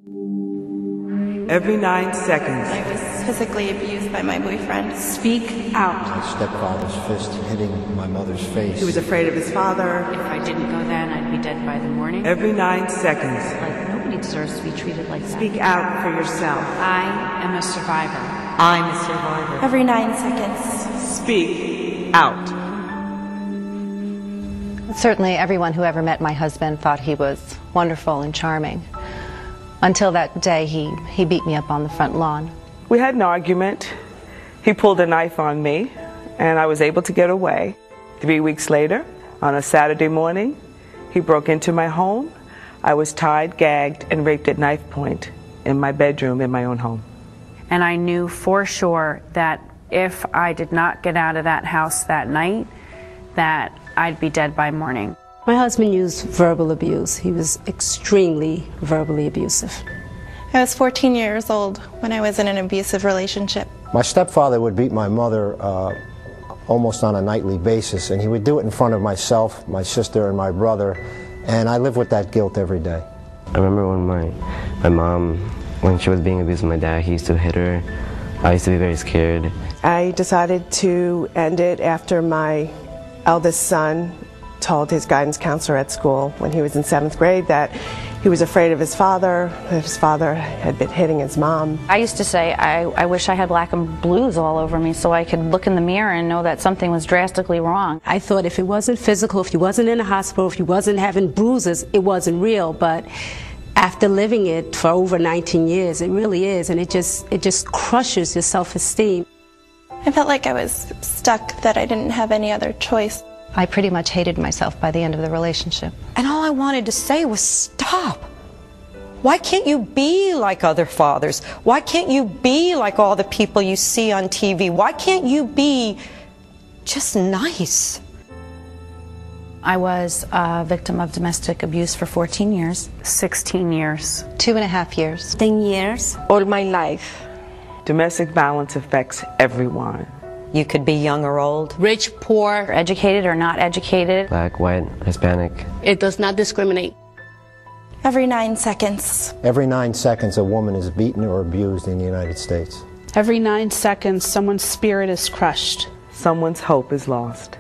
Every 9 seconds. I was physically abused by my boyfriend. Speak out. My stepfather's fist hitting my mother's face. He was afraid of his father. If I didn't go then, I'd be dead by the morning. Every 9 seconds. Like, nobody deserves to be treated like that. Speak out for yourself. I am a survivor. I'm a survivor. Every 9 seconds. Speak out. Certainly everyone who ever met my husband thought he was wonderful and charming. Until that day he beat me up on the front lawn. We had an argument. He pulled a knife on me, and I was able to get away. 3 weeks later, on a Saturday morning, he broke into my home. I was tied, gagged, and raped at knife point in my bedroom in my own home. And I knew for sure that if I did not get out of that house that night, that I'd be dead by morning. My husband used verbal abuse. He was extremely verbally abusive. I was 14 years old when I was in an abusive relationship. My stepfather would beat my mother almost on a nightly basis, and he would do it in front of myself, my sister, and my brother, and I live with that guilt every day. I remember when my mom, when she was being abused by my dad, he used to hit her. I used to be very scared. I decided to end it after my eldest son told his guidance counselor at school when he was in 7th grade that he was afraid of his father, that his father had been hitting his mom. I used to say I wish I had black and blues all over me so I could look in the mirror and know that something was drastically wrong. I thought if it wasn't physical, if he wasn't in a hospital, if he wasn't having bruises, it wasn't real. But after living it for over 19 years, it really is, and it just crushes your self-esteem. I felt like I was stuck, that I didn't have any other choice. I pretty much hated myself by the end of the relationship. And all I wanted to say was stop. Why can't you be like other fathers? Why can't you be like all the people you see on TV? Why can't you be just nice? I was a victim of domestic abuse for 14 years. 16 years. 2.5 years. 10 years. All my life. Domestic violence affects everyone. You could be young or old. Rich, poor, Educated or not educated. Black, white, Hispanic. it does not discriminate. Every 9 seconds. Every 9 seconds, a woman is beaten or abused in the United States. Every 9 seconds, someone's spirit is crushed. Someone's hope is lost.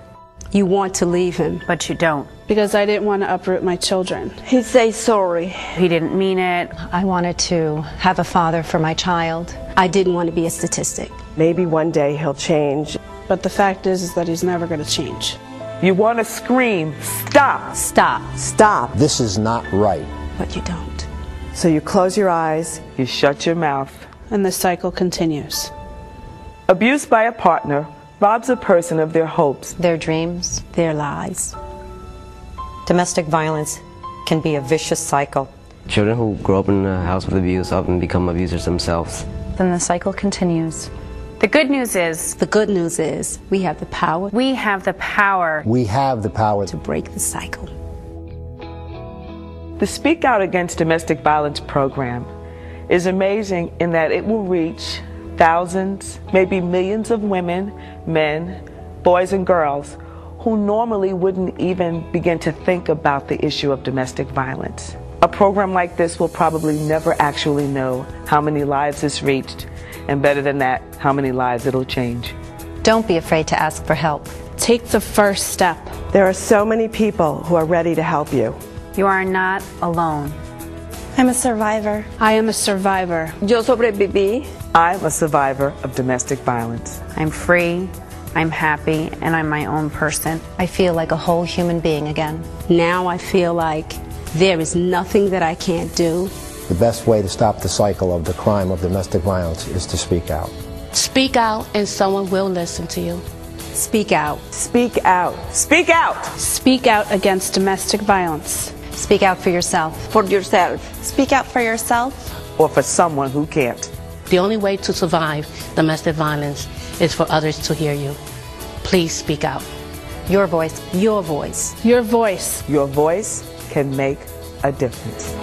You want to leave him. But you don't. Because I didn't want to uproot my children. He'd say sorry. He didn't mean it. I wanted to have a father for my child. I didn't want to be a statistic. Maybe one day he'll change. But the fact is that he's never going to change. You want to scream, stop! Stop. Stop. This is not right. But you don't. So you close your eyes. You shut your mouth. And the cycle continues. Abuse by a partner robs a person of their hopes, Their dreams. Their lies. Domestic violence can be a vicious cycle. Children who grow up in a house with abuse often become abusers themselves. Then the cycle continues. The good news is The good news is we have the power we have the power. We have the power to break the cycle. The Speak Out Against Domestic Violence program is amazing in that it will reach thousands, maybe millions of women, men, boys and girls who normally wouldn't even begin to think about the issue of domestic violence. A program like this will probably never actually know how many lives it's reached, and better than that, how many lives it'll change. Don't be afraid to ask for help. Take the first step. There are so many people who are ready to help you. You are not alone. I'm a survivor. I am a survivor. Yo sobreviví. I'm a survivor of domestic violence. I'm free, I'm happy, and I'm my own person. I feel like a whole human being again. Now I feel like there is nothing that I can't do. The best way to stop the cycle of the crime of domestic violence is to speak out. Speak out and someone will listen to you. Speak out. Speak out. Speak out! Speak out against domestic violence. Speak out for yourself. For yourself. Speak out for yourself. Or for someone who can't. The only way to survive domestic violence is for others to hear you. Please speak out. Your voice. Your voice. Your voice. Your voice can make a difference.